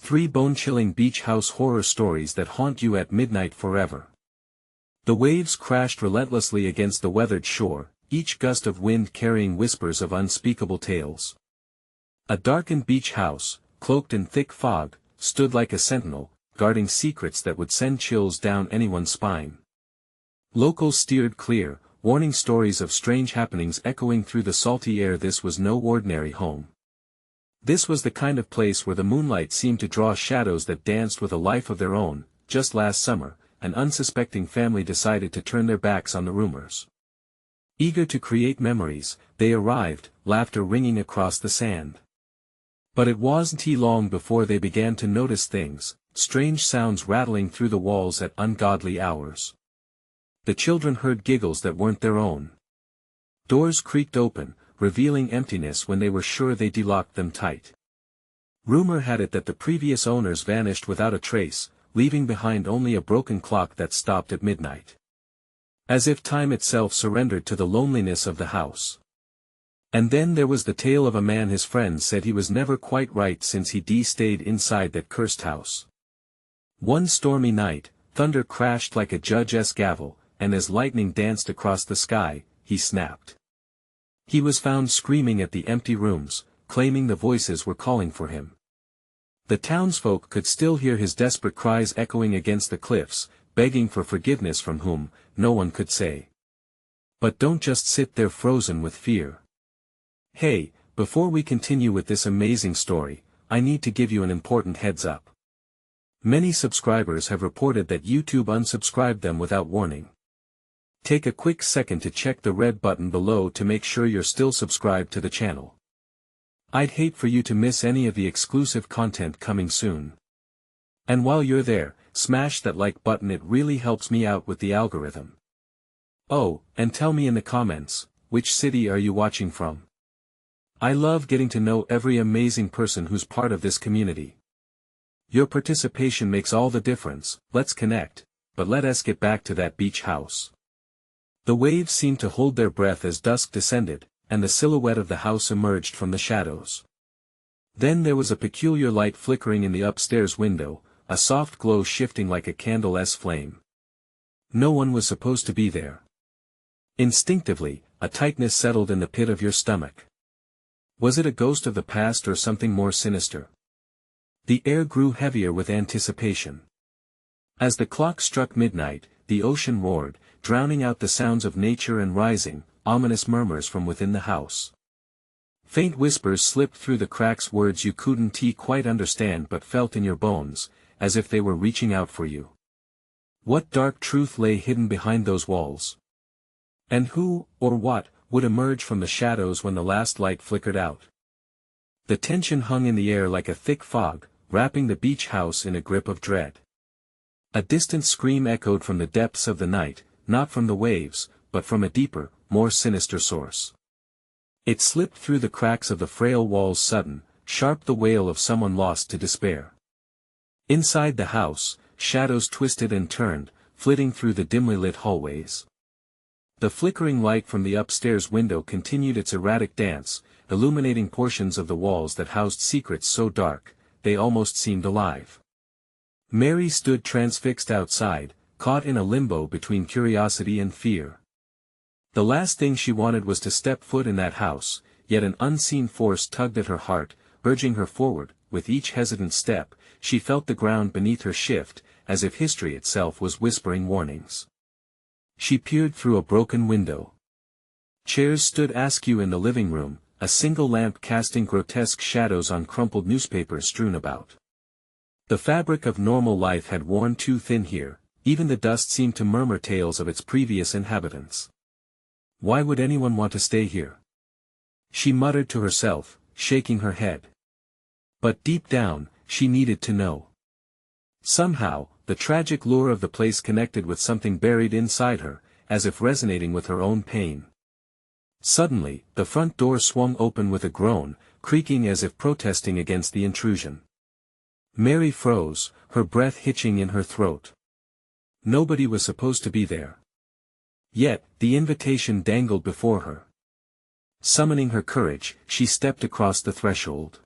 3 bone-chilling beach house horror stories that haunt you at midnight forever. The waves crashed relentlessly against the weathered shore, each gust of wind carrying whispers of unspeakable tales. A darkened beach house, cloaked in thick fog, stood like a sentinel, guarding secrets that would send chills down anyone's spine. Locals steered clear, warning stories of strange happenings echoing through the salty air. This was no ordinary home. This was the kind of place where the moonlight seemed to draw shadows that danced with a life of their own. Just last summer, an unsuspecting family decided to turn their backs on the rumors. Eager to create memories, they arrived, laughter ringing across the sand. But it wasn't long before they began to notice things, strange sounds rattling through the walls at ungodly hours. The children heard giggles that weren't their own. Doors creaked open, revealing emptiness when they were sure they delocked them tight. Rumor had it that the previous owners vanished without a trace, leaving behind only a broken clock that stopped at midnight. As if time itself surrendered to the loneliness of the house. And then there was the tale of a man his friends said he was never quite right since he stayed inside that cursed house. One stormy night, thunder crashed like a judge's gavel, and as lightning danced across the sky, he snapped. He was found screaming at the empty rooms, claiming the voices were calling for him. The townsfolk could still hear his desperate cries echoing against the cliffs, begging for forgiveness from whom, no one could say. But don't just sit there frozen with fear. Hey, before we continue with this amazing story, I need to give you an important heads up. Many subscribers have reported that YouTube unsubscribed them without warning. Take a quick second to check the red button below to make sure you're still subscribed to the channel. I'd hate for you to miss any of the exclusive content coming soon. And while you're there, smash that like button, it really helps me out with the algorithm. Oh, and tell me in the comments, which city are you watching from? I love getting to know every amazing person who's part of this community. Your participation makes all the difference. Let's connect, but let us get back to that beach house. The waves seemed to hold their breath as dusk descended, and the silhouette of the house emerged from the shadows. Then there was a peculiar light flickering in the upstairs window, a soft glow shifting like a candle's flame. No one was supposed to be there. Instinctively, a tightness settled in the pit of your stomach. Was it a ghost of the past or something more sinister? The air grew heavier with anticipation. As the clock struck midnight, the ocean roared, drowning out the sounds of nature and rising, ominous murmurs from within the house. Faint whispers slipped through the cracks, words you couldn't quite understand but felt in your bones, as if they were reaching out for you. What dark truth lay hidden behind those walls? And who, or what, would emerge from the shadows when the last light flickered out? The tension hung in the air like a thick fog, wrapping the beach house in a grip of dread. A distant scream echoed from the depths of the night, not from the waves, but from a deeper, more sinister source. It slipped through the cracks of the frail walls, sudden, sharp, the wail of someone lost to despair. Inside the house, shadows twisted and turned, flitting through the dimly lit hallways. The flickering light from the upstairs window continued its erratic dance, illuminating portions of the walls that housed secrets so dark, they almost seemed alive. Mary stood transfixed outside, caught in a limbo between curiosity and fear. The last thing she wanted was to step foot in that house, yet an unseen force tugged at her heart, urging her forward. With each hesitant step, she felt the ground beneath her shift, as if history itself was whispering warnings. She peered through a broken window. Chairs stood askew in the living room, a single lamp casting grotesque shadows on crumpled newspapers strewn about. The fabric of normal life had worn too thin here, even the dust seemed to murmur tales of its previous inhabitants. Why would anyone want to stay here? She muttered to herself, shaking her head. But deep down, she needed to know. Somehow, the tragic lure of the place connected with something buried inside her, as if resonating with her own pain. Suddenly, the front door swung open with a groan, creaking as if protesting against the intrusion. Mary froze, her breath hitching in her throat. Nobody was supposed to be there. Yet, the invitation dangled before her. Summoning her courage, she stepped across the threshold.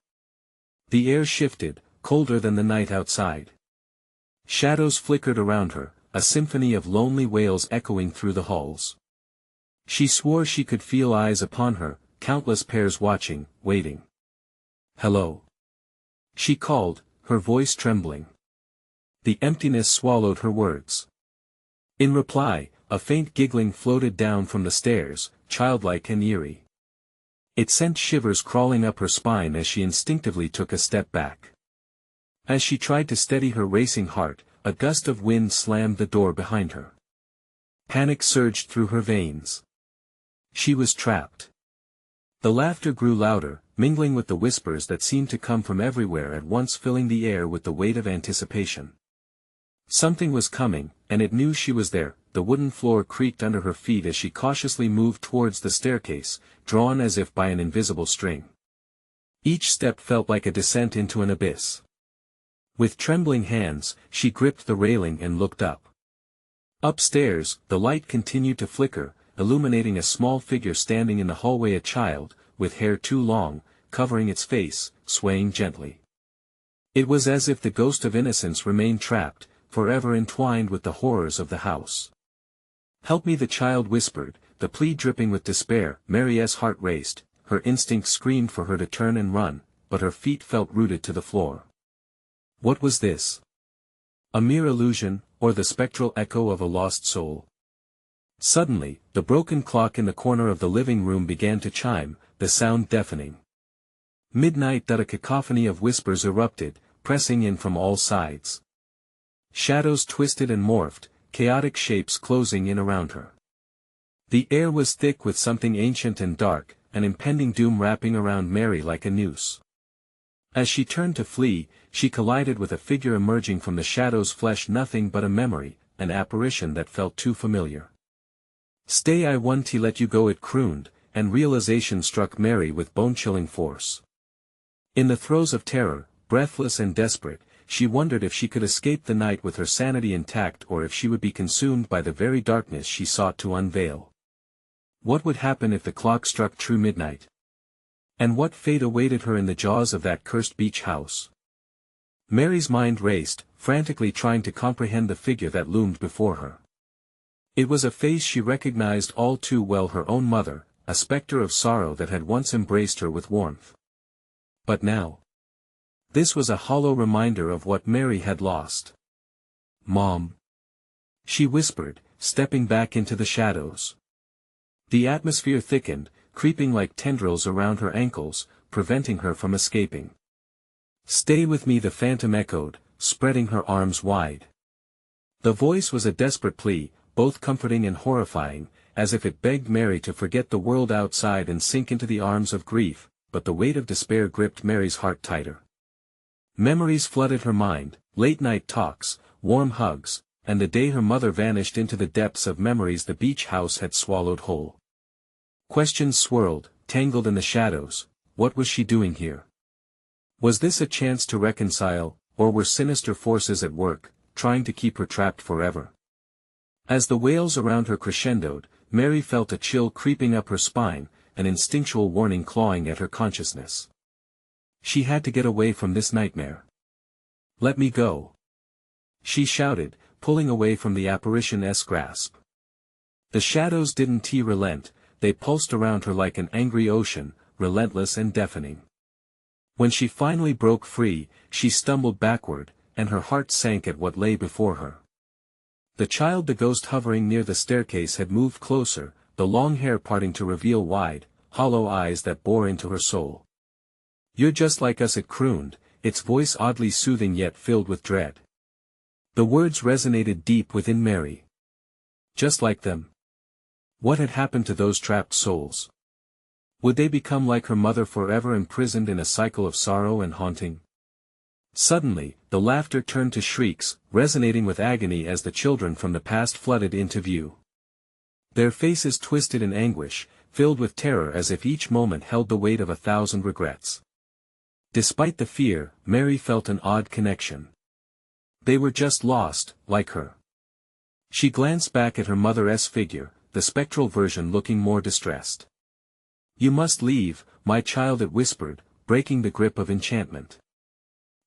The air shifted, colder than the night outside. Shadows flickered around her, a symphony of lonely wails echoing through the halls. She swore she could feel eyes upon her, countless pairs watching, waiting. "Hello," she called, her voice trembling. The emptiness swallowed her words. In reply, a faint giggling floated down from the stairs, childlike and eerie. It sent shivers crawling up her spine as she instinctively took a step back. As she tried to steady her racing heart, a gust of wind slammed the door behind her. Panic surged through her veins. She was trapped. The laughter grew louder, mingling with the whispers that seemed to come from everywhere at once, filling the air with the weight of anticipation. Something was coming, and it knew she was there. The wooden floor creaked under her feet as she cautiously moved towards the staircase, drawn as if by an invisible string. Each step felt like a descent into an abyss. With trembling hands, she gripped the railing and looked up. Upstairs, the light continued to flicker, illuminating a small figure standing in the hallway, a child, with hair too long, covering its face, swaying gently. It was as if the ghost of innocence remained trapped, forever entwined with the horrors of the house. "Help me," the child whispered, the plea dripping with despair. Mary's heart raced, her instinct screamed for her to turn and run, but her feet felt rooted to the floor. What was this? A mere illusion, or the spectral echo of a lost soul? Suddenly, the broken clock in the corner of the living room began to chime, the sound deafening. Midnight. A cacophony of whispers erupted, pressing in from all sides. Shadows twisted and morphed, chaotic shapes closing in around her. The air was thick with something ancient and dark, an impending doom wrapping around Mary like a noose. As she turned to flee, she collided with a figure emerging from the shadows, flesh nothing but a memory, an apparition that felt too familiar. "Stay, I want to let you go," it crooned, and realization struck Mary with bone-chilling force. In the throes of terror, breathless and desperate, she wondered if she could escape the night with her sanity intact, or if she would be consumed by the very darkness she sought to unveil. What would happen if the clock struck true midnight? And what fate awaited her in the jaws of that cursed beach house? Mary's mind raced, frantically trying to comprehend the figure that loomed before her. It was a face she recognized all too well, her own mother, a specter of sorrow that had once embraced her with warmth. But now, this was a hollow reminder of what Mary had lost. "Mom," she whispered, stepping back into the shadows. The atmosphere thickened, creeping like tendrils around her ankles, preventing her from escaping. "Stay with me," the phantom echoed, spreading her arms wide. The voice was a desperate plea, both comforting and horrifying, as if it begged Mary to forget the world outside and sink into the arms of grief, but the weight of despair gripped Mary's heart tighter. Memories flooded her mind, late-night talks, warm hugs, and the day her mother vanished into the depths of memories the beach house had swallowed whole. Questions swirled, tangled in the shadows. What was she doing here? Was this a chance to reconcile, or were sinister forces at work, trying to keep her trapped forever? As the wails around her crescendoed, Mary felt a chill creeping up her spine, an instinctual warning clawing at her consciousness. She had to get away from this nightmare. "Let me go," she shouted, pulling away from the apparition's grasp. The shadows didn't relent, they pulsed around her like an angry ocean, relentless and deafening. When she finally broke free, she stumbled backward, and her heart sank at what lay before her. The child, the ghost hovering near the staircase, had moved closer, the long hair parting to reveal wide, hollow eyes that bore into her soul. "You're just like us," it crooned, its voice oddly soothing yet filled with dread. The words resonated deep within Mary. Just like them. What had happened to those trapped souls? Would they become like her mother, forever imprisoned in a cycle of sorrow and haunting? Suddenly, the laughter turned to shrieks, resonating with agony as the children from the past flooded into view. Their faces twisted in anguish, filled with terror as if each moment held the weight of 1,000 regrets. Despite the fear, Mary felt an odd connection. They were just lost, like her. She glanced back at her mother's figure, the spectral version looking more distressed. "You must leave, my child," it whispered, breaking the grip of enchantment.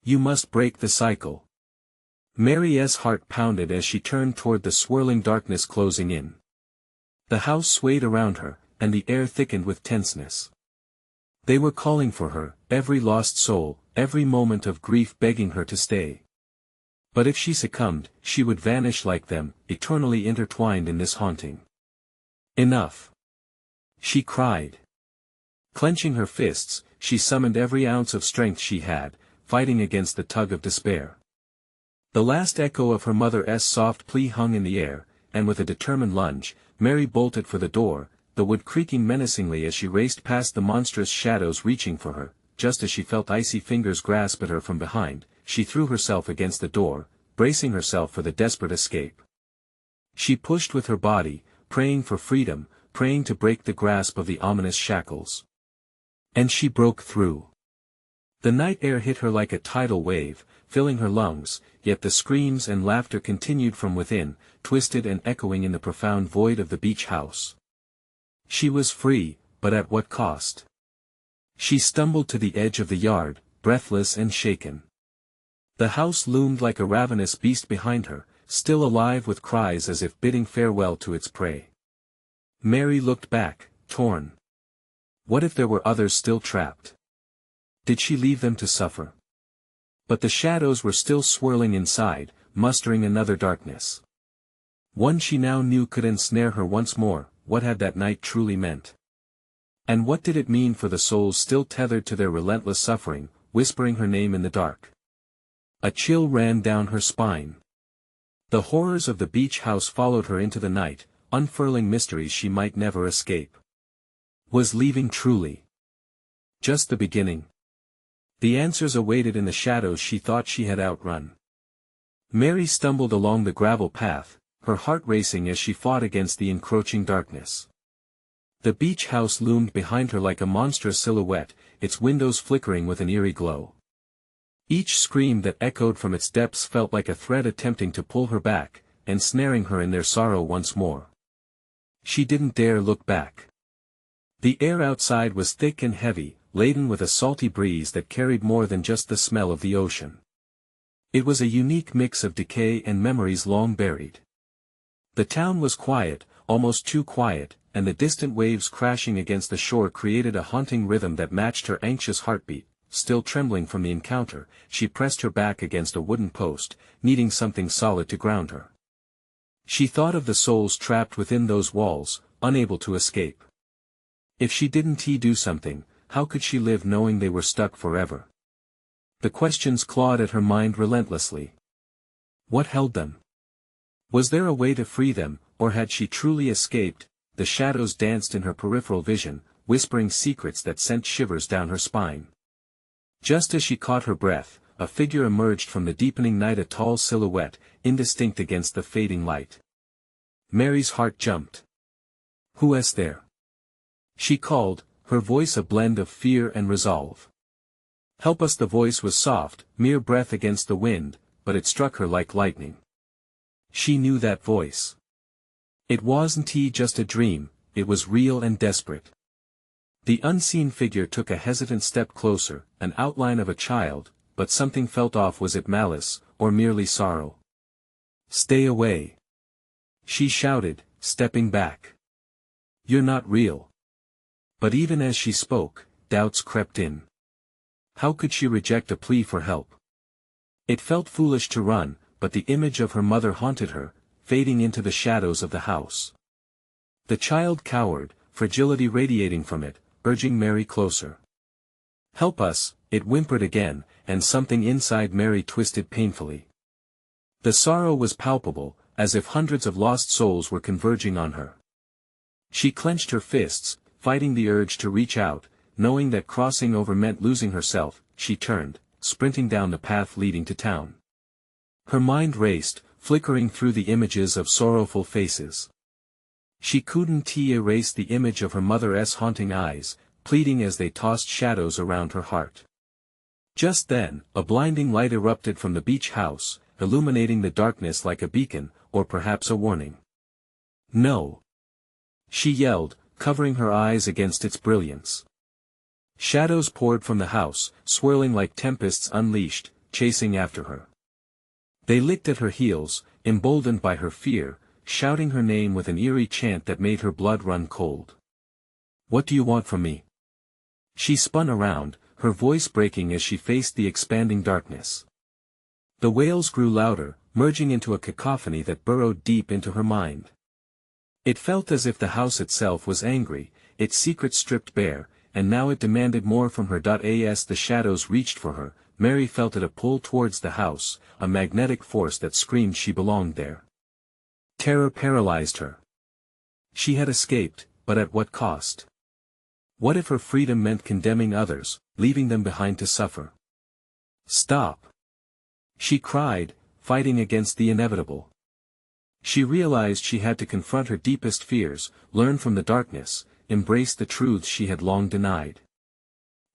You must break the cycle. Mary's heart pounded as she turned toward the swirling darkness closing in. The house swayed around her, and the air thickened with tenseness. They were calling for her, every lost soul, every moment of grief begging her to stay. But if she succumbed, she would vanish like them, eternally intertwined in this haunting. Enough! She cried. Clenching her fists, she summoned every ounce of strength she had, fighting against the tug of despair. The last echo of her mother's soft plea hung in the air, and with a determined lunge, Mary bolted for the door, the wood creaking menacingly as she raced past the monstrous shadows reaching for her. Just as she felt icy fingers grasp at her from behind, she threw herself against the door, bracing herself for the desperate escape. She pushed with her body, praying for freedom, praying to break the grasp of the ominous shackles. And she broke through. The night air hit her like a tidal wave, filling her lungs, yet the screams and laughter continued from within, twisted and echoing in the profound void of the beach house. She was free, but at what cost? She stumbled to the edge of the yard, breathless and shaken. The house loomed like a ravenous beast behind her, still alive with cries as if bidding farewell to its prey. Mary looked back, torn. What if there were others still trapped? Did she leave them to suffer? But the shadows were still swirling inside, mustering another darkness. One she now knew could ensnare her once more. What had that night truly meant? And what did it mean for the souls still tethered to their relentless suffering, whispering her name in the dark? A chill ran down her spine. The horrors of the beach house followed her into the night, unfurling mysteries she might never escape. Was leaving truly just the beginning? The answers awaited in the shadows she thought she had outrun. Mary stumbled along the gravel path, her heart racing as she fought against the encroaching darkness. The beach house loomed behind her like a monstrous silhouette, its windows flickering with an eerie glow. Each scream that echoed from its depths felt like a thread attempting to pull her back, ensnaring her in their sorrow once more. She didn't dare look back. The air outside was thick and heavy, laden with a salty breeze that carried more than just the smell of the ocean. It was a unique mix of decay and memories long buried. The town was quiet, almost too quiet, and the distant waves crashing against the shore created a haunting rhythm that matched her anxious heartbeat. Still trembling from the encounter, she pressed her back against a wooden post, needing something solid to ground her. She thought of the souls trapped within those walls, unable to escape. If she didn't do something, how could she live knowing they were stuck forever? The questions clawed at her mind relentlessly. What held them? Was there a way to free them, or had she truly escaped? The shadows danced in her peripheral vision, whispering secrets that sent shivers down her spine. Just as she caught her breath, a figure emerged from the deepening night, a tall silhouette, indistinct against the fading light. Mary's heart jumped. "Who is there?" she called, her voice a blend of fear and resolve. "Help us." The voice was soft, mere breath against the wind, but it struck her like lightning. She knew that voice. It wasn't just a dream, it was real and desperate. The unseen figure took a hesitant step closer, an outline of a child, but something felt off. Was it malice, or merely sorrow? "Stay away!" she shouted, stepping back. "You're not real." But even as she spoke, doubts crept in. How could she reject a plea for help? It felt foolish to run, but the image of her mother haunted her, fading into the shadows of the house. The child cowered, fragility radiating from it, urging Mary closer. "Help us," it whimpered again, and something inside Mary twisted painfully. The sorrow was palpable, as if hundreds of lost souls were converging on her. She clenched her fists, fighting the urge to reach out, knowing that crossing over meant losing herself. She turned, sprinting down the path leading to town. Her mind raced, flickering through the images of sorrowful faces. She couldn't erase the image of her mother's haunting eyes, pleading as they tossed shadows around her heart. Just then, a blinding light erupted from the beach house, illuminating the darkness like a beacon, or perhaps a warning. "No!" she yelled, covering her eyes against its brilliance. Shadows poured from the house, swirling like tempests unleashed, chasing after her. They licked at her heels, emboldened by her fear, shouting her name with an eerie chant that made her blood run cold. "What do you want from me?" She spun around, her voice breaking as she faced the expanding darkness. The wails grew louder, merging into a cacophony that burrowed deep into her mind. It felt as if the house itself was angry, its secrets stripped bare, and now it demanded more from her. As the shadows reached for her, Mary felt it a pull towards the house, a magnetic force that screamed she belonged there. Terror paralyzed her. She had escaped, but at what cost? What if her freedom meant condemning others, leaving them behind to suffer? "Stop!" she cried, fighting against the inevitable. She realized she had to confront her deepest fears, learn from the darkness, embrace the truths she had long denied.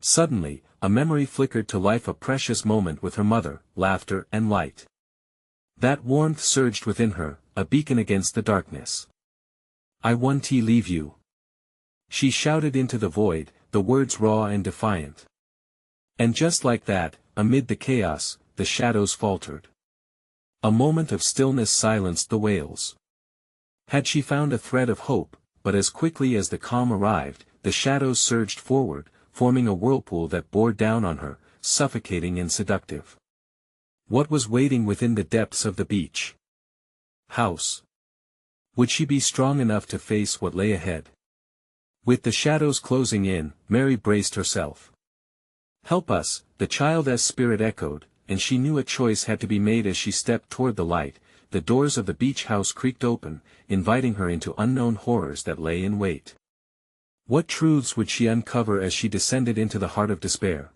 Suddenly, a memory flickered to life, a precious moment with her mother, laughter and light. That warmth surged within her, a beacon against the darkness. "I won't leave you," she shouted into the void, the words raw and defiant. And just like that, amid the chaos, the shadows faltered. A moment of stillness silenced the wails. Had she found a thread of hope, but as quickly as the calm arrived, the shadows surged forward, forming a whirlpool that bore down on her, suffocating and seductive. What was waiting within the depths of the beach house? Would she be strong enough to face what lay ahead? With the shadows closing in, Mary braced herself. "Help us," the child's spirit echoed, and she knew a choice had to be made as she stepped toward the light. The doors of the beach house creaked open, inviting her into unknown horrors that lay in wait. What truths would she uncover as she descended into the heart of despair?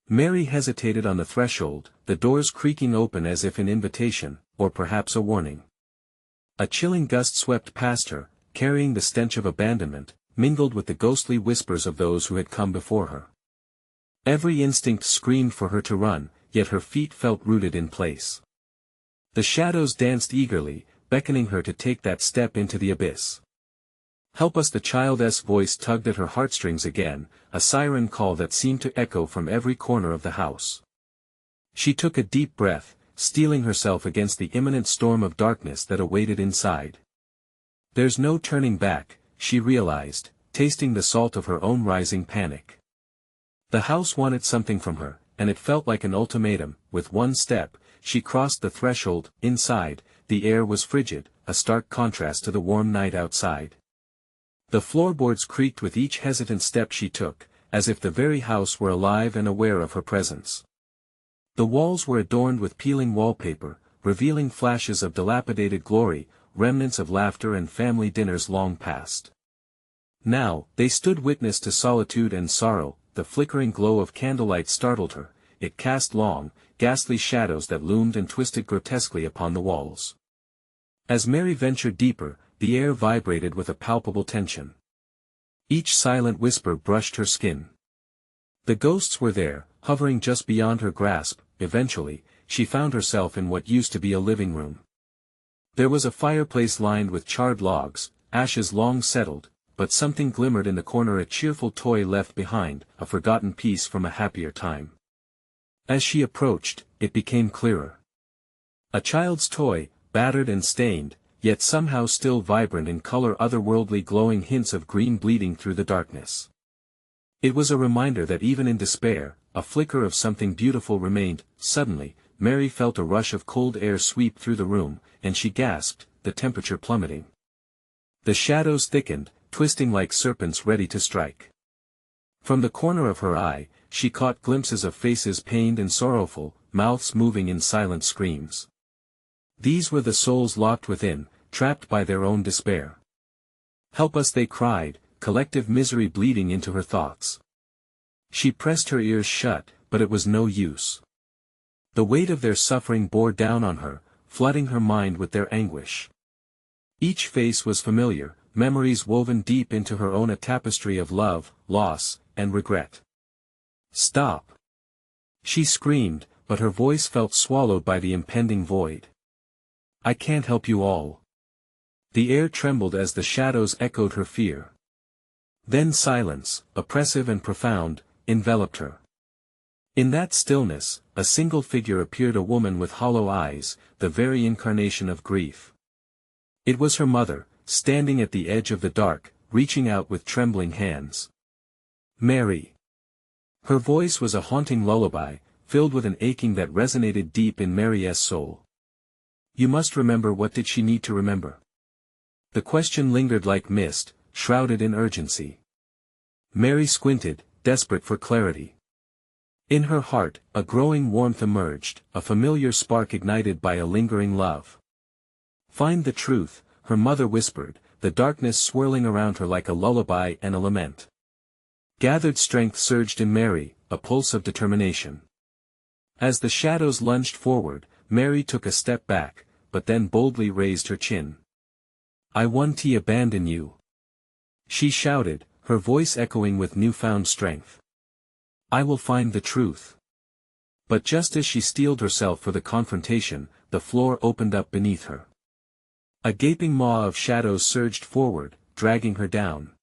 Mary hesitated on the threshold, the doors creaking open as if an invitation, or perhaps a warning. A chilling gust swept past her, carrying the stench of abandonment, mingled with the ghostly whispers of those who had come before her. Every instinct screamed for her to run, yet her feet felt rooted in place. The shadows danced eagerly, beckoning her to take that step into the abyss. "Help us!" The child's voice tugged at her heartstrings again, a siren call that seemed to echo from every corner of the house. She took a deep breath, steeling herself against the imminent storm of darkness that awaited inside. There's no turning back, she realized, tasting the salt of her own rising panic. The house wanted something from her, and it felt like an ultimatum. With one step, she crossed the threshold. Inside, the air was frigid, a stark contrast to the warm night outside. The floorboards creaked with each hesitant step she took, as if the very house were alive and aware of her presence. The walls were adorned with peeling wallpaper, revealing flashes of dilapidated glory, remnants of laughter and family dinners long past. Now, they stood witness to solitude and sorrow. The flickering glow of candlelight startled her, it cast long, ghastly shadows that loomed and twisted grotesquely upon the walls. As Mary ventured deeper, the air vibrated with a palpable tension. Each silent whisper brushed her skin. The ghosts were there, hovering just beyond her grasp. Eventually, she found herself in what used to be a living room. There was a fireplace lined with charred logs, ashes long settled, but something glimmered in the corner, a cheerful toy left behind, a forgotten piece from a happier time. As she approached, it became clearer. A child's toy, battered and stained, yet somehow still vibrant in color, otherworldly, glowing hints of green bleeding through the darkness. It was a reminder that even in despair, a flicker of something beautiful remained. Suddenly, Mary felt a rush of cold air sweep through the room, and she gasped, the temperature plummeting. The shadows thickened, twisting like serpents ready to strike. From the corner of her eye, she caught glimpses of faces pained and sorrowful, mouths moving in silent screams. These were the souls locked within, trapped by their own despair. "Help us!" they cried, collective misery bleeding into her thoughts. She pressed her ears shut, but it was no use. The weight of their suffering bore down on her, flooding her mind with their anguish. Each face was familiar, memories woven deep into her own, a tapestry of love, loss, and regret. "Stop!" she screamed, but her voice felt swallowed by the impending void. "I can't help you all." The air trembled as the shadows echoed her fear. Then silence, oppressive and profound, enveloped her. In that stillness, a single figure appeared, a woman with hollow eyes, the very incarnation of grief. It was her mother, standing at the edge of the dark, reaching out with trembling hands. Mary. Her voice was a haunting lullaby, filled with an aching that resonated deep in Mary's soul. You must remember. What did she need to remember? The question lingered like mist, shrouded in urgency. Mary squinted, desperate for clarity. In her heart, a growing warmth emerged, a familiar spark ignited by a lingering love. Find the truth, her mother whispered, the darkness swirling around her like a lullaby and a lament. Gathered strength surged in Mary, a pulse of determination. As the shadows lunged forward, Mary took a step back, but then boldly raised her chin. I won't abandon you. She shouted, her voice echoing with newfound strength. I will find the truth. But just as she steeled herself for the confrontation, the floor opened up beneath her. A gaping maw of shadows surged forward, dragging her down.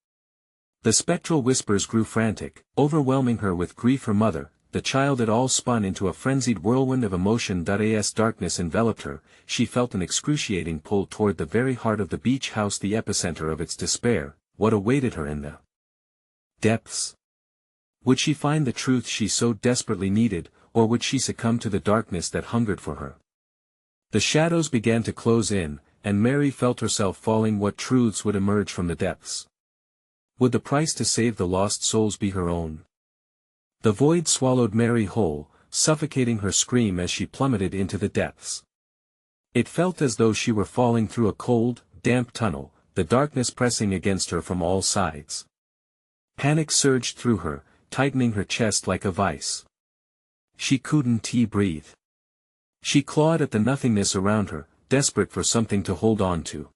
The spectral whispers grew frantic, overwhelming her with grief. Her mother, the child, it all spun into a frenzied whirlwind of emotion. As darkness enveloped her, she felt an excruciating pull toward the very heart of the beach house, the epicenter of its despair. What awaited her in the depths? Would she find the truth she so desperately needed, or would she succumb to the darkness that hungered for her? The shadows began to close in, and Mary felt herself falling. What truths would emerge from the depths? Would the price to save the lost souls be her own? The void swallowed Mary whole, suffocating her scream as she plummeted into the depths. It felt as though she were falling through a cold, damp tunnel, the darkness pressing against her from all sides. Panic surged through her, tightening her chest like a vice. She couldn't breathe. She clawed at the nothingness around her, desperate for something to hold on to.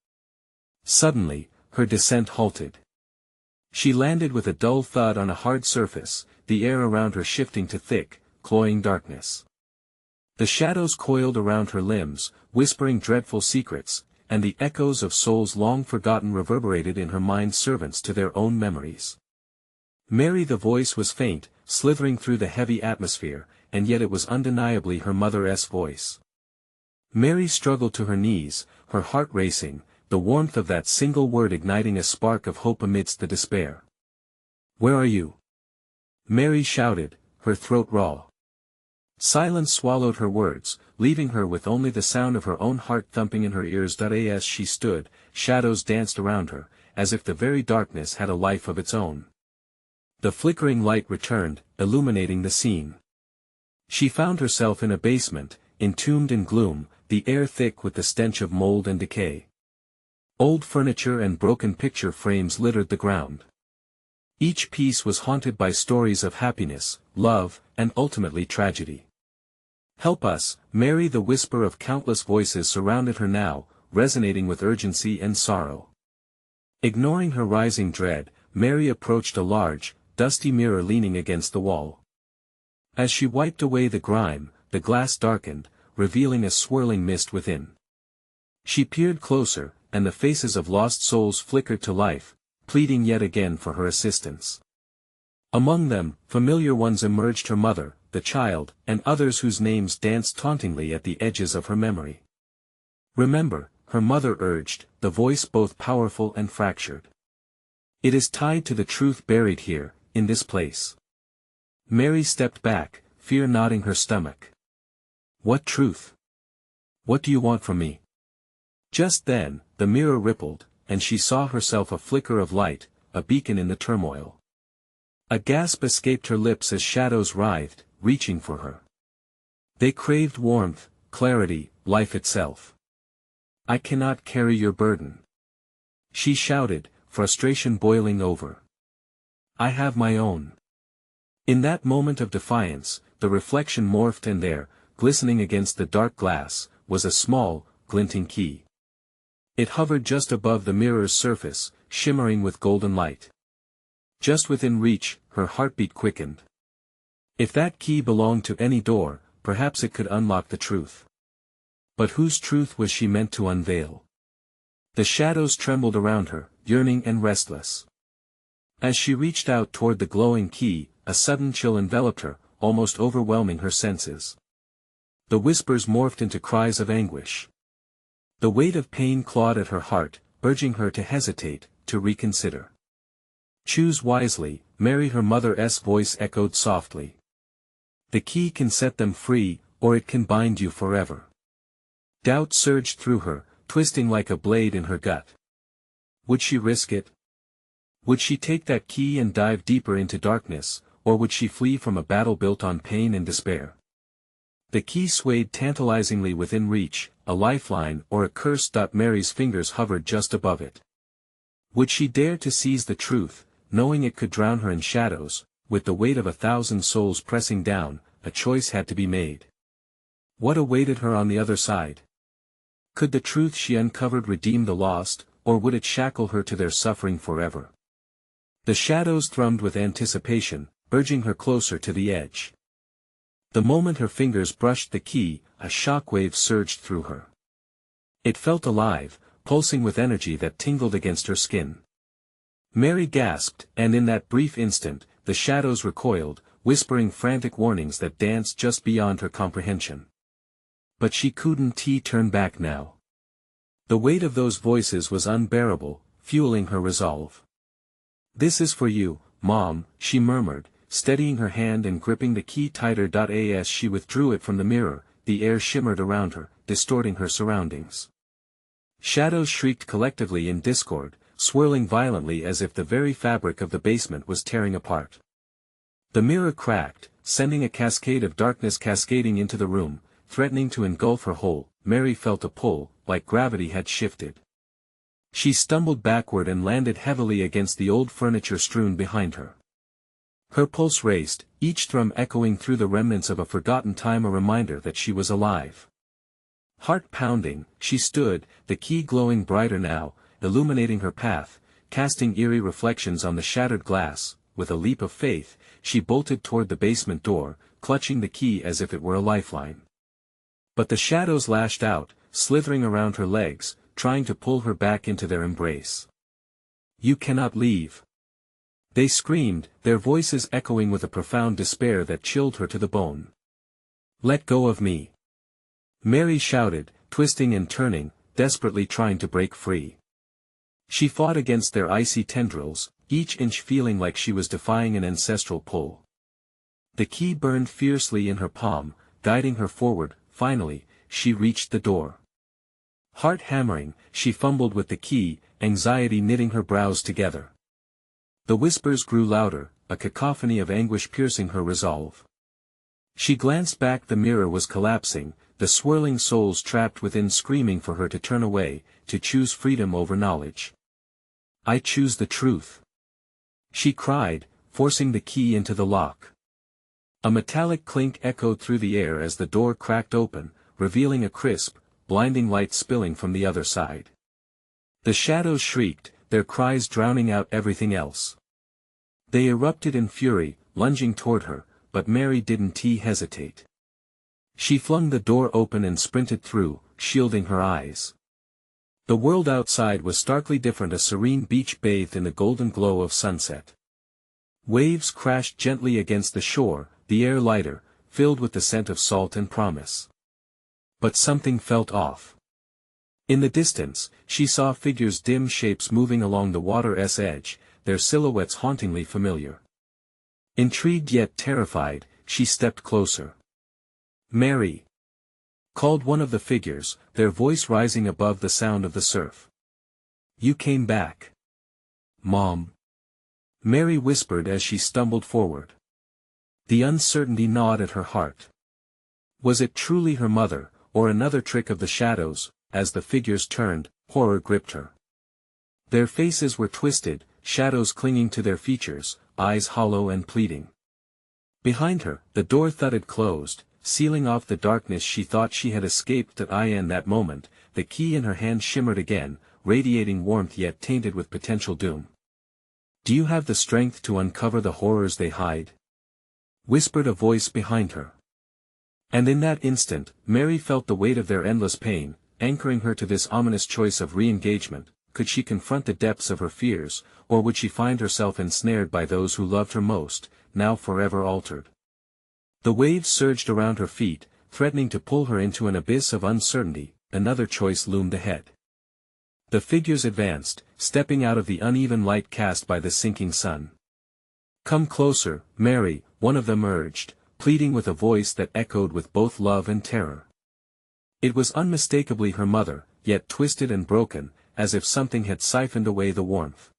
Suddenly, her descent halted. She landed with a dull thud on a hard surface, the air around her shifting to thick, cloying darkness. The shadows coiled around her limbs, whispering dreadful secrets, and the echoes of souls long forgotten reverberated in her mind, servants to their own memories. Mary, the voice was faint, slithering through the heavy atmosphere, and yet it was undeniably her mother's voice. Mary struggled to her knees, her heart racing, the warmth of that single word igniting a spark of hope amidst the despair. Where are you? Mary shouted, her throat raw. Silence swallowed her words, leaving her with only the sound of her own heart thumping in her ears. As she stood, shadows danced around her, as if the very darkness had a life of its own. The flickering light returned, illuminating the scene. She found herself in a basement, entombed in gloom, the air thick with the stench of mold and decay. Old furniture and broken picture frames littered the ground. Each piece was haunted by stories of happiness, love, and ultimately tragedy. Help us, Mary! The whisper of countless voices surrounded her now, resonating with urgency and sorrow. Ignoring her rising dread, Mary approached a large, dusty mirror leaning against the wall. As she wiped away the grime, the glass darkened, revealing a swirling mist within. She peered closer, and the faces of lost souls flickered to life, pleading yet again for her assistance. Among them, familiar ones emerged: her mother, the child, and others whose names danced tauntingly at the edges of her memory. Remember, her mother urged, the voice both powerful and fractured. It is tied to the truth buried here, in this place. Mary stepped back, fear knotting her stomach. What truth? What do you want from me? Just then, the mirror rippled, and she saw herself a flicker of light, a beacon in the turmoil. A gasp escaped her lips as shadows writhed, reaching for her. They craved warmth, clarity, life itself. I cannot carry your burden. She shouted, frustration boiling over. I have my own. In that moment of defiance, the reflection morphed, and there, glistening against the dark glass, was a small, glinting key. It hovered just above the mirror's surface, shimmering with golden light. Just within reach, her heartbeat quickened. If that key belonged to any door, perhaps it could unlock the truth. But whose truth was she meant to unveil? The shadows trembled around her, yearning and restless. As she reached out toward the glowing key, a sudden chill enveloped her, almost overwhelming her senses. The whispers morphed into cries of anguish. The weight of pain clawed at her heart, urging her to hesitate, to reconsider. "Choose wisely," Mary, her mother's voice echoed softly. "The key can set them free, or it can bind you forever." Doubt surged through her, twisting like a blade in her gut. Would she risk it? Would she take that key and dive deeper into darkness, or would she flee from a battle built on pain and despair? The key swayed tantalizingly within reach, a lifeline or a curse. Mary's fingers hovered just above it. Would she dare to seize the truth, knowing it could drown her in shadows? With the weight of 1,000 souls pressing down, a choice had to be made. What awaited her on the other side? Could the truth she uncovered redeem the lost, or would it shackle her to their suffering forever? The shadows thrummed with anticipation, urging her closer to the edge. The moment her fingers brushed the key, a shockwave surged through her. It felt alive, pulsing with energy that tingled against her skin. Mary gasped, and in that brief instant, the shadows recoiled, whispering frantic warnings that danced just beyond her comprehension. But she couldn't turn back now. The weight of those voices was unbearable, fueling her resolve. "This is for you, Mom," she murmured, steadying her hand and gripping the key tighter. As she withdrew it from the mirror, the air shimmered around her, distorting her surroundings. Shadows shrieked collectively in discord, swirling violently as if the very fabric of the basement was tearing apart. The mirror cracked, sending a cascade of darkness cascading into the room, threatening to engulf her whole. Mary felt a pull, like gravity had shifted. She stumbled backward and landed heavily against the old furniture strewn behind her. Her pulse raced, each thrum echoing through the remnants of a forgotten time, a reminder that she was alive. Heart pounding, she stood, the key glowing brighter now, illuminating her path, casting eerie reflections on the shattered glass. With a leap of faith, she bolted toward the basement door, clutching the key as if it were a lifeline. But the shadows lashed out, slithering around her legs, trying to pull her back into their embrace. "You cannot leave!" they screamed, their voices echoing with a profound despair that chilled her to the bone. "Let go of me!" Mary shouted, twisting and turning, desperately trying to break free. She fought against their icy tendrils, each inch feeling like she was defying an ancestral pull. The key burned fiercely in her palm, guiding her forward. Finally, she reached the door. Heart hammering, she fumbled with the key, anxiety knitting her brows together. The whispers grew louder, a cacophony of anguish piercing her resolve. She glanced back. The mirror was collapsing, the swirling souls trapped within screaming for her to turn away, to choose freedom over knowledge. "I choose the truth," she cried, forcing the key into the lock. A metallic clink echoed through the air as the door cracked open, revealing a crisp, blinding light spilling from the other side. The shadows shrieked, their cries drowning out everything else. They erupted in fury, lunging toward her, but Mary didn't hesitate. She flung the door open and sprinted through, shielding her eyes. The world outside was starkly different, a serene beach bathed in the golden glow of sunset. Waves crashed gently against the shore, the air lighter, filled with the scent of salt and promise. But something felt off. In the distance, she saw figures, dim shapes moving along the water's edge, their silhouettes hauntingly familiar. Intrigued yet terrified, she stepped closer. "Mary!" called one of the figures, their voice rising above the sound of the surf. "You came back." "Mom!" Mary whispered as she stumbled forward. The uncertainty gnawed at her heart. Was it truly her mother, or another trick of the shadows? As the figures turned, horror gripped her. Their faces were twisted, shadows clinging to their features, eyes hollow and pleading. Behind her, the door thudded closed, sealing off the darkness. She thought she had escaped. In that moment, the key in her hand shimmered again, radiating warmth yet tainted with potential doom. "Do you have the strength to uncover the horrors they hide?" whispered a voice behind her. And in that instant, Mary felt the weight of their endless pain, anchoring her to this ominous choice of re-engagement. Could she confront the depths of her fears, or would she find herself ensnared by those who loved her most, now forever altered? The waves surged around her feet, threatening to pull her into an abyss of uncertainty. Another choice loomed ahead. The figures advanced, stepping out of the uneven light cast by the sinking sun. "Come closer, Mary," one of them urged, pleading with a voice that echoed with both love and terror. It was unmistakably her mother, yet twisted and broken, as if something had siphoned away the warmth.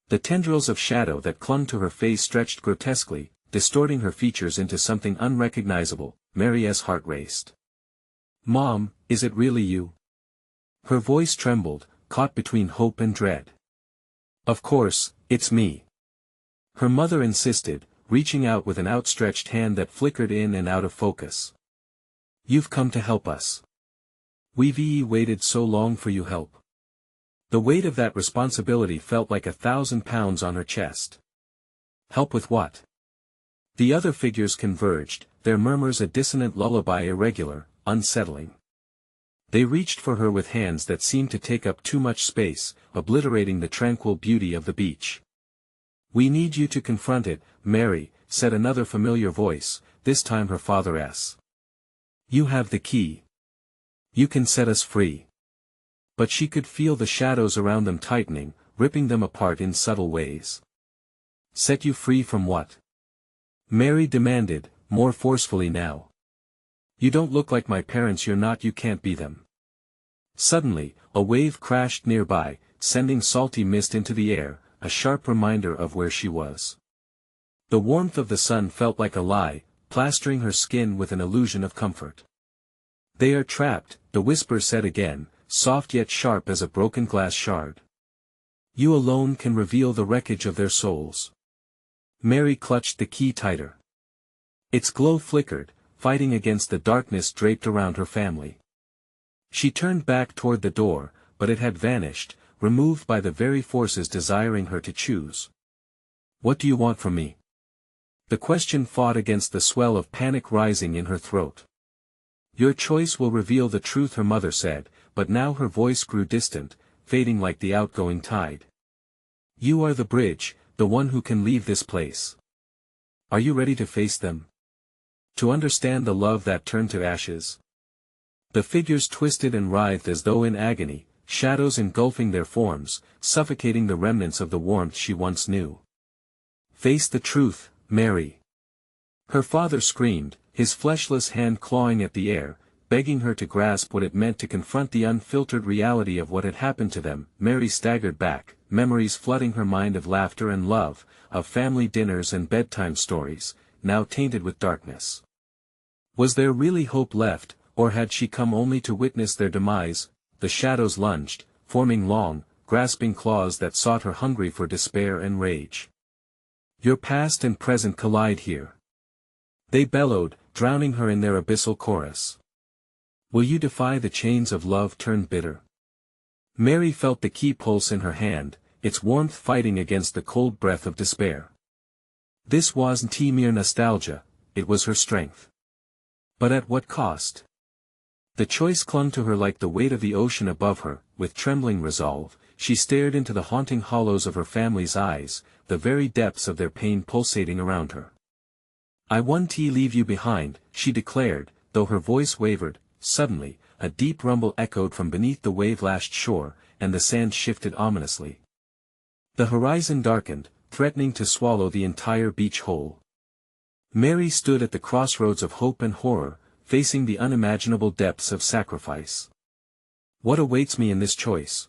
The tendrils of shadow that clung to her face stretched grotesquely, distorting her features into something unrecognizable. Mary's heart raced. "Mom, is it really you?" Her voice trembled, caught between hope and dread. "Of course, it's me," her mother insisted, reaching out with an outstretched hand that flickered in and out of focus. "You've come to help us. We've waited so long for you help." The weight of that responsibility felt like 1,000 pounds on her chest. Help with what? The other figures converged, their murmurs a dissonant lullaby, irregular, unsettling. They reached for her with hands that seemed to take up too much space, obliterating the tranquil beauty of the beach. "We need you to confront it, Mary," said another familiar voice, this time her father's. "You have the key. You can set us free." But she could feel the shadows around them tightening, ripping them apart in subtle ways. "Set you free from what?" Mary demanded, more forcefully now. "You don't look like my parents. You can't be them." Suddenly, a wave crashed nearby, sending salty mist into the air, a sharp reminder of where she was. The warmth of the sun felt like a lie, plastering her skin with an illusion of comfort. "They are trapped," the whisper said again, soft yet sharp as a broken glass shard. "You alone can reveal the wreckage of their souls." Mary clutched the key tighter. Its glow flickered, fighting against the darkness draped around her family. She turned back toward the door, but it had vanished, removed by the very forces desiring her to choose. "What do you want from me?" The question fought against the swell of panic rising in her throat. "Your choice will reveal the truth," her mother said, but now her voice grew distant, fading like the outgoing tide. "You are the bridge, the one who can leave this place. Are you ready to face them? To understand the love that turned to ashes?" The figures twisted and writhed as though in agony, shadows engulfing their forms, suffocating the remnants of the warmth she once knew. "Face the truth, Mary!" her father screamed, his fleshless hand clawing at the air, begging her to grasp what it meant to confront the unfiltered reality of what had happened to them. Mary staggered back, memories flooding her mind of laughter and love, of family dinners and bedtime stories, now tainted with darkness. Was there really hope left, or had she come only to witness their demise? The shadows lunged, forming long, grasping claws that sought her, hungry for despair and rage. "Your past and present collide here," they bellowed, drowning her in their abyssal chorus. "Will you defy the chains of love turned bitter?" Mary felt the key pulse in her hand, its warmth fighting against the cold breath of despair. This wasn't mere nostalgia, it was her strength. But at what cost? The choice clung to her like the weight of the ocean above her. With trembling resolve, she stared into the haunting hollows of her family's eyes, the very depths of their pain pulsating around her. "I won't leave you behind," she declared, though her voice wavered. Suddenly, a deep rumble echoed from beneath the wave-lashed shore, and the sand shifted ominously. The horizon darkened, threatening to swallow the entire beach whole. Mary stood at the crossroads of hope and horror, facing the unimaginable depths of sacrifice. What awaits me in this choice?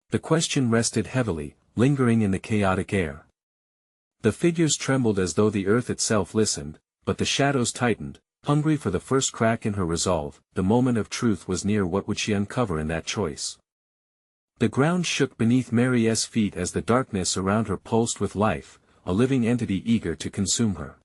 The question rested heavily, lingering in the chaotic air. The figures trembled as though the earth itself listened, but the shadows tightened, hungry for the first crack in her resolve. The moment of truth was near. What would she uncover in that choice? The ground shook beneath Mary's feet as the darkness around her pulsed with life, a living entity eager to consume her.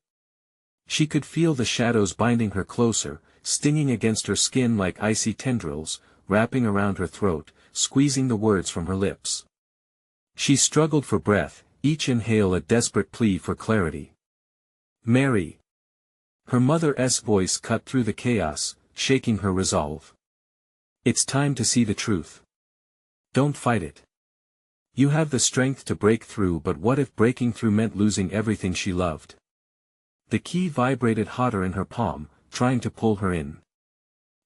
She could feel the shadows binding her closer, stinging against her skin like icy tendrils, wrapping around her throat, squeezing the words from her lips. She struggled for breath, each inhale a desperate plea for clarity. "Mary!" Her mother's voice cut through the chaos, shaking her resolve. "It's time to see the truth. Don't fight it. You have the strength to break through, but what if breaking through meant losing everything she loved? The key vibrated hotter in her palm, trying to pull her in.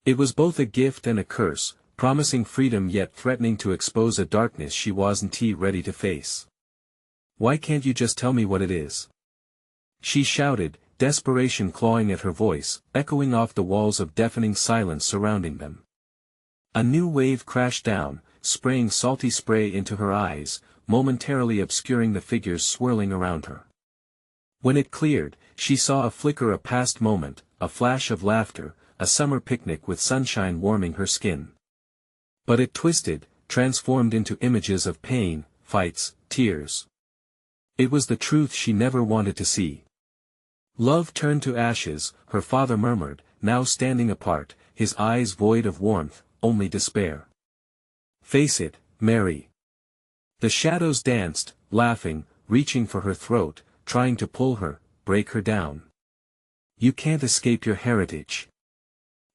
It was both a gift and a curse, promising freedom yet threatening to expose a darkness she wasn't ready to face. "Why can't you just tell me what it is?" she shouted, desperation clawing at her voice, echoing off the walls of deafening silence surrounding them. A new wave crashed down, spraying salty spray into her eyes, momentarily obscuring the figures swirling around her. When it cleared, she saw a flicker of past moment, a flash of laughter, a summer picnic with sunshine warming her skin. But it twisted, transformed into images of pain, fights, tears. It was the truth she never wanted to see. Love turned to ashes, her father murmured, now standing apart, his eyes void of warmth, only despair. "Face it, Mary." The shadows danced, laughing, reaching for her throat, trying to pull her, break her down. "You can't escape your heritage.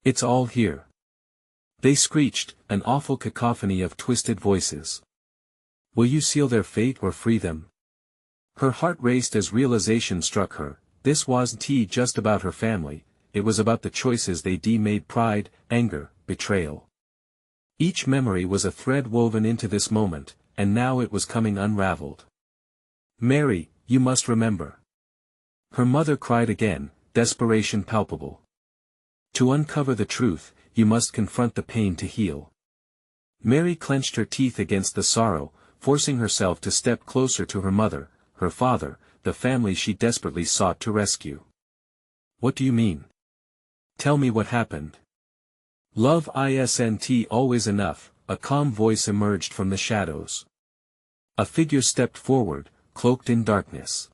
It's all here." They screeched, an awful cacophony of twisted voices. "Will you seal their fate or free them?" Her heart raced as realization struck her. This wasn't just about her family, it was about the choices they made: pride, anger, betrayal. Each memory was a thread woven into this moment, and now it was coming unraveled. "Mary, you must remember." Her mother cried again, desperation palpable. "To uncover the truth, you must confront the pain to heal." Mary clenched her teeth against the sorrow, forcing herself to step closer to her mother, her father, the family she desperately sought to rescue. "What do you mean? Tell me what happened." "Love isn't always enough," a calm voice emerged from the shadows. A figure stepped forward, cloaked in darkness.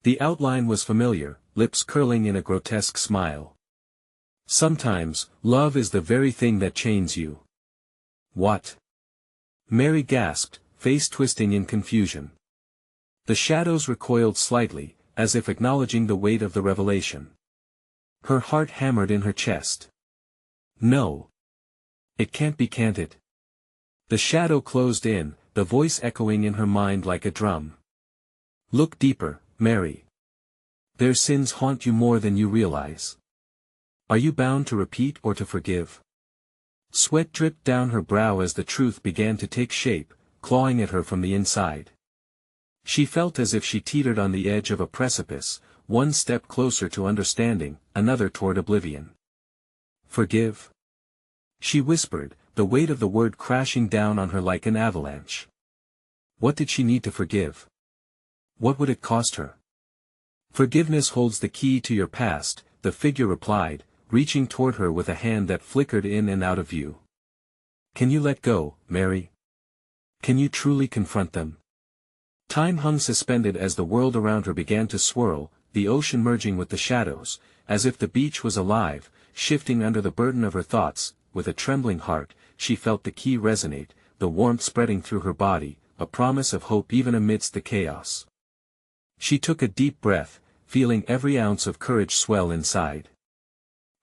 The outline was familiar, lips curling in a grotesque smile. "Sometimes, love is the very thing that chains you." "What?" Mary gasped, face twisting in confusion. The shadows recoiled slightly, as if acknowledging the weight of the revelation. Her heart hammered in her chest. "No. It can't be, can't it?" The shadow closed in, the voice echoing in her mind like a drum. "Look deeper, Mary. Their sins haunt you more than you realize. Are you bound to repeat or to forgive?" Sweat dripped down her brow as the truth began to take shape, clawing at her from the inside. She felt as if she teetered on the edge of a precipice, one step closer to understanding, another toward oblivion. "Forgive?" she whispered, the weight of the word crashing down on her like an avalanche. What did she need to forgive? What would it cost her? "Forgiveness holds the key to your past," the figure replied, reaching toward her with a hand that flickered in and out of view. "Can you let go, Mary? Can you truly confront them?" Time hung suspended as the world around her began to swirl, the ocean merging with the shadows, as if the beach was alive, shifting under the burden of her thoughts. With a trembling heart, she felt the key resonate, the warmth spreading through her body, a promise of hope even amidst the chaos. She took a deep breath, feeling every ounce of courage swell inside.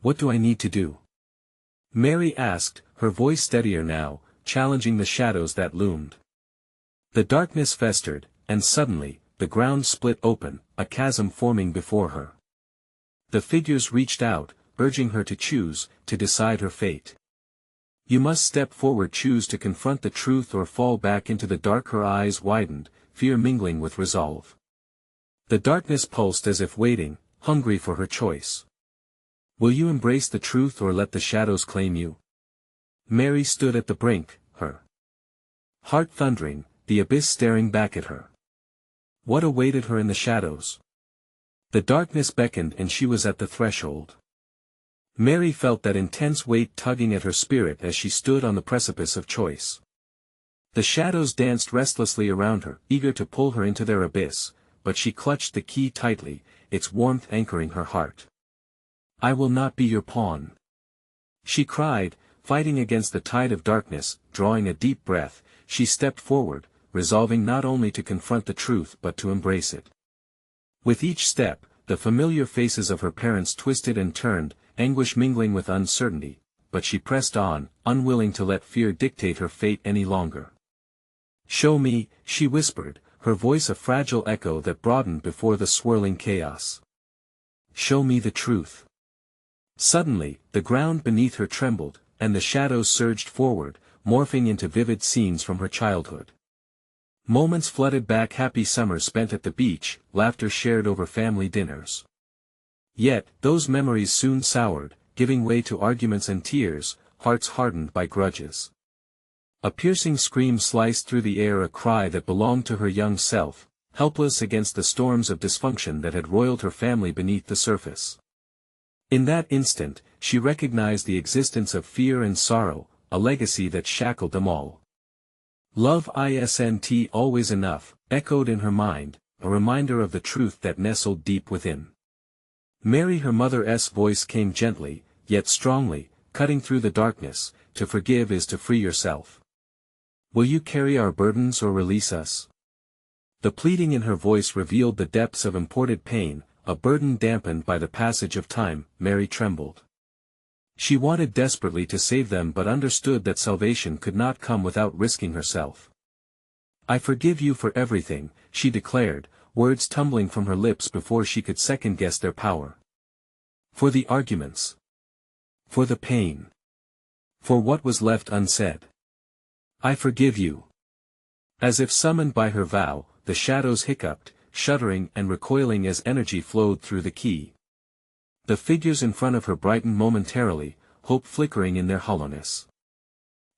"What do I need to do?" Mary asked, her voice steadier now, challenging the shadows that loomed. The darkness festered, and suddenly, the ground split open, a chasm forming before her. The figures reached out, urging her to choose, to decide her fate. "You must step forward, choose to confront the truth or fall back into the dark." Her eyes widened, fear mingling with resolve. The darkness pulsed as if waiting, hungry for her choice. "Will you embrace the truth or let the shadows claim you?" Mary stood at the brink, her heart thundering, the abyss staring back at her. What awaited her in the shadows? The darkness beckoned and she was at the threshold. Mary felt that intense weight tugging at her spirit as she stood on the precipice of choice. The shadows danced restlessly around her, eager to pull her into their abyss, but she clutched the key tightly, its warmth anchoring her heart. "I will not be your pawn," she cried, fighting against the tide of darkness. Drawing a deep breath, she stepped forward, resolving not only to confront the truth but to embrace it. With each step, the familiar faces of her parents twisted and turned, anguish mingling with uncertainty, but she pressed on, unwilling to let fear dictate her fate any longer. "Show me," she whispered, her voice a fragile echo that broadened before the swirling chaos. show me the truth. Suddenly, the ground beneath her trembled, and the shadows surged forward, morphing into vivid scenes from her childhood. Moments flooded back, happy summers spent at the beach, laughter shared over family dinners. Yet, those memories soon soured, giving way to arguments and tears, hearts hardened by grudges. A piercing scream sliced through the air, a cry that belonged to her young self, helpless against the storms of dysfunction that had roiled her family beneath the surface. In that instant, she recognized the existence of fear and sorrow, a legacy that shackled them all. Love isn't always enough, echoed in her mind, a reminder of the truth that nestled deep within. Mary, her mother's voice came gently, yet strongly, cutting through the darkness. To forgive is to free yourself. Will you carry our burdens or release us? The pleading in her voice revealed the depths of imported pain, a burden dampened by the passage of time. Mary trembled. She wanted desperately to save them, but understood that salvation could not come without risking herself. I forgive you for everything, she declared, words tumbling from her lips before she could second-guess their power. For the arguments. For the pain. For what was left unsaid. I forgive you. As if summoned by her vow, the shadows hiccuped, shuddering and recoiling as energy flowed through the key. The figures in front of her brightened momentarily, hope flickering in their hollowness.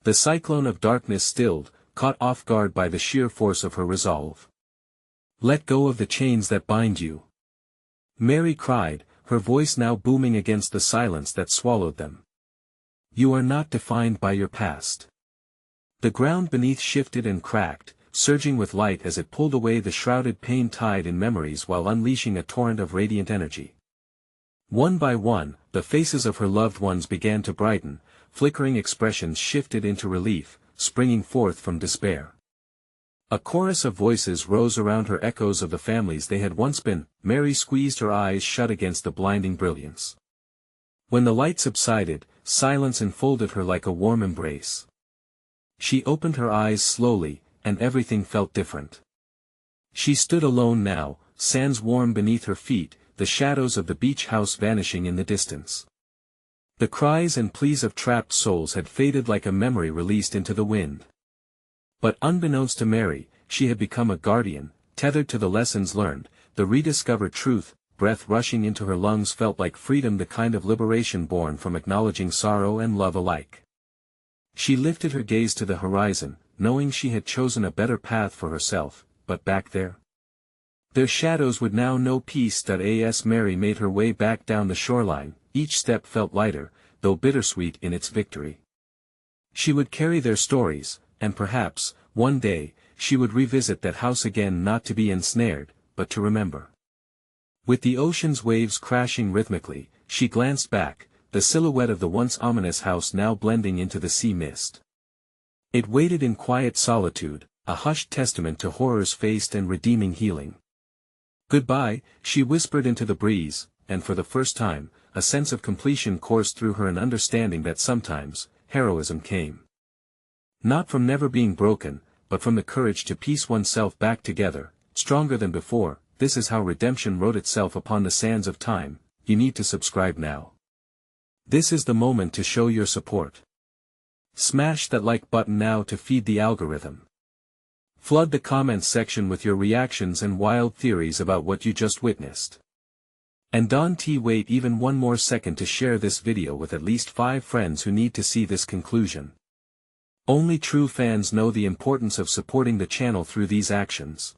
The cyclone of darkness stilled, caught off guard by the sheer force of her resolve. Let go of the chains that bind you. Mary cried, her voice now booming against the silence that swallowed them. You are not defined by your past. The ground beneath shifted and cracked, surging with light as it pulled away the shrouded pain tied in memories while unleashing a torrent of radiant energy. One by one, the faces of her loved ones began to brighten, flickering expressions shifted into relief, springing forth from despair. A chorus of voices rose around her, echoes of the families they had once been. Mary squeezed her eyes shut against the blinding brilliance. When the light subsided, silence enfolded her like a warm embrace. She opened her eyes slowly, and everything felt different. She stood alone now, sands warm beneath her feet, the shadows of the beach house vanishing in the distance. The cries and pleas of trapped souls had faded like a memory released into the wind. But unbeknownst to Mary, she had become a guardian, tethered to the lessons learned, the rediscovered truth. Breath rushing into her lungs felt like freedom, the kind of liberation born from acknowledging sorrow and love alike. She lifted her gaze to the horizon, knowing she had chosen a better path for herself, but back there? Their shadows would now know peace. As Mary made her way back down the shoreline, each step felt lighter, though bittersweet in its victory. She would carry their stories, and perhaps, one day, she would revisit that house again, not to be ensnared, but to remember. With the ocean's waves crashing rhythmically, she glanced back, the silhouette of the once ominous house now blending into the sea mist. It waited in quiet solitude, a hushed testament to horrors faced and redeeming healing. Goodbye, she whispered into the breeze, and for the first time, a sense of completion coursed through her, an understanding that sometimes, heroism came not from never being broken, but from the courage to piece oneself back together, stronger than before. This is how redemption wrote itself upon the sands of time. You need to subscribe now. This is the moment to show your support. Smash that like button now to feed the algorithm. Flood the comments section with your reactions and wild theories about what you just witnessed. And don't wait even one more second to share this video with at least 5 friends who need to see this conclusion. Only true fans know the importance of supporting the channel through these actions.